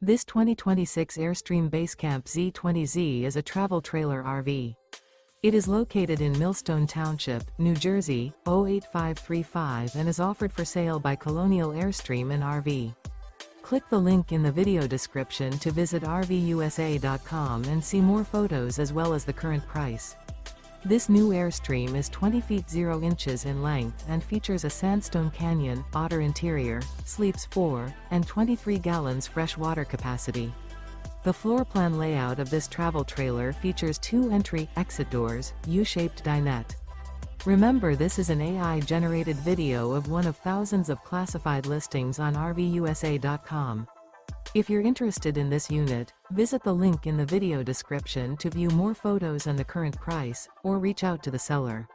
This 2026 Airstream Basecamp Xe is a travel trailer RV. It is located in Millstone Township, New Jersey, 08535 and is offered for sale by Colonial Airstream RV. Click the link in the video description to visit RVUSA.com and see more photos as well as the current price. This new Airstream is 20 feet 0 inches in length and features a Sandstone Canyon, Otter interior, sleeps 4, and 23 gallons fresh water capacity. The floor plan layout of this travel trailer features 2 entry-exit doors, U-shaped dinette. Remember, this is an AI-generated video of one of thousands of classified listings on RVUSA.com. If you're interested in this unit, visit the link in the video description to view more photos and the current price, or reach out to the seller.